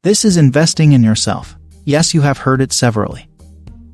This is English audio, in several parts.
This is investing in yourself. Yes, you have heard it severally.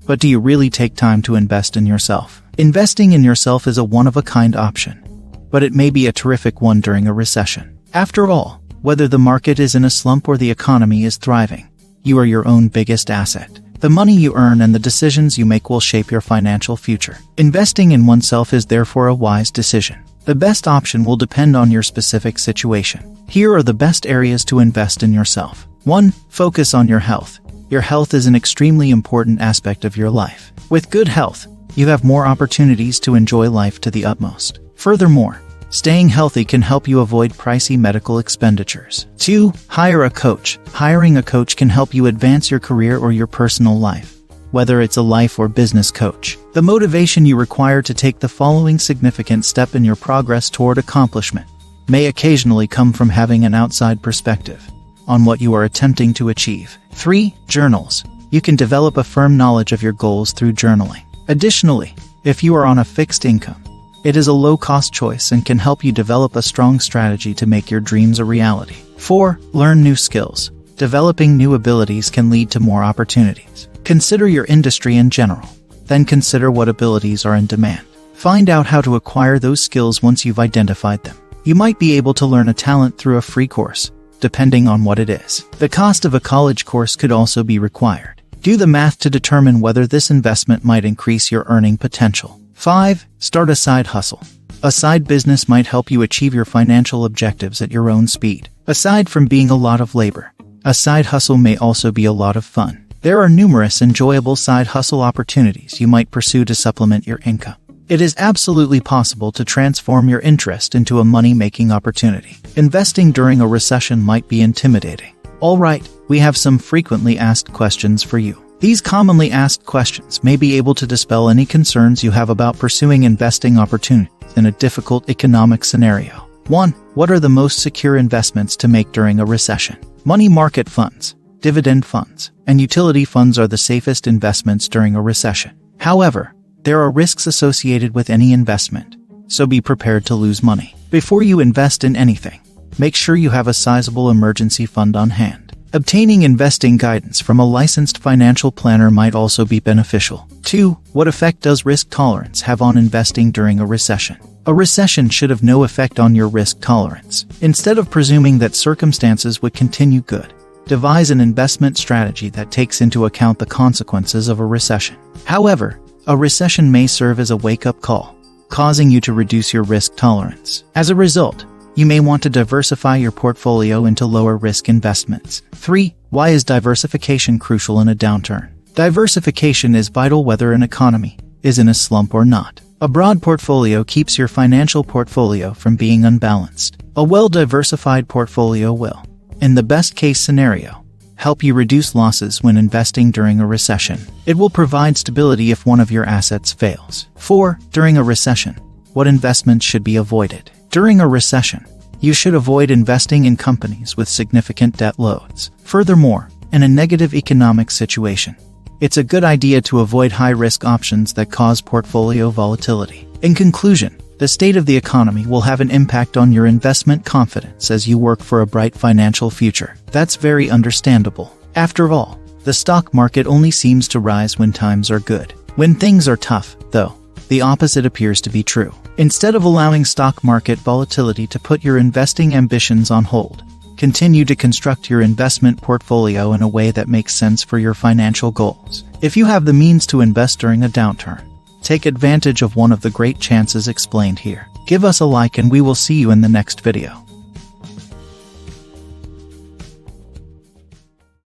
But do you really take time to invest in yourself? Investing in yourself is a one-of-a-kind option, but it may be a terrific one during a recession. After all, whether the market is in a slump or the economy is thriving, you are your own biggest asset. The money you earn and the decisions you make will shape your financial future. Investing in oneself is therefore a wise decision. The best option will depend on your specific situation. Here are the best areas to invest in yourself. 1. Focus on your health. Your health is an extremely important aspect of your life. With good health, you have more opportunities to enjoy life to the utmost. Furthermore, staying healthy can help you avoid pricey medical expenditures. 2. Hire a coach. Hiring a coach can help you advance your career or your personal life, whether it's a life or business coach. The motivation you require to take the following significant step in your progress toward accomplishment may occasionally come from having an outside perspective on what you are attempting to achieve. 3. Journals. You can develop a firm knowledge of your goals through journaling. Additionally, if you are on a fixed income, it is a low-cost choice and can help you develop a strong strategy to make your dreams a reality. 4. Learn new skills. Developing new abilities can lead to more opportunities. Consider your industry in general. Then consider what abilities are in demand. Find out how to acquire those skills once you've identified them. You might be able to learn a talent through a free course, depending on what it is. The cost of a college course could also be required. Do the math to determine whether this investment might increase your earning potential. 5. Start a side hustle. A side business might help you achieve your financial objectives at your own speed. Aside from being a lot of labor, a side hustle may also be a lot of fun. There are numerous enjoyable side hustle opportunities you might pursue to supplement your income. It is absolutely possible to transform your interest into a money-making opportunity. Investing during a recession might be intimidating. All right, we have some frequently asked questions for you. These commonly asked questions may be able to dispel any concerns you have about pursuing investing opportunities in a difficult economic scenario. 1. What are the most secure investments to make during a recession? Money market funds, dividend funds, and utility funds are the safest investments during a recession. However, there are risks associated with any investment, so be prepared to lose money. Before you invest in anything, make sure you have a sizable emergency fund on hand. Obtaining investing guidance from a licensed financial planner might also be beneficial. 2. What effect does risk tolerance have on investing during a recession? A recession should have no effect on your risk tolerance. Instead of presuming that circumstances would continue good, devise an investment strategy that takes into account the consequences of a recession. However, a recession may serve as a wake-up call, causing you to reduce your risk tolerance. As a result, you may want to diversify your portfolio into lower-risk investments. 3. Why is diversification crucial in a downturn? Diversification is vital whether an economy is in a slump or not. A broad portfolio keeps your financial portfolio from being unbalanced. A well-diversified portfolio will, in the best-case scenario, help you reduce losses when investing during a recession. It will provide stability if one of your assets fails. 4. During a recession, what investments should be avoided? During a recession, you should avoid investing in companies with significant debt loads. Furthermore, in a negative economic situation, it's a good idea to avoid high-risk options that cause portfolio volatility. In conclusion, the state of the economy will have an impact on your investment confidence as you work for a bright financial future. That's very understandable. After all, the stock market only seems to rise when times are good. When things are tough, though, the opposite appears to be true. Instead of allowing stock market volatility to put your investing ambitions on hold, continue to construct your investment portfolio in a way that makes sense for your financial goals. If you have the means to invest during a downturn, take advantage of one of the great chances explained here. Give us a like and we will see you in the next video.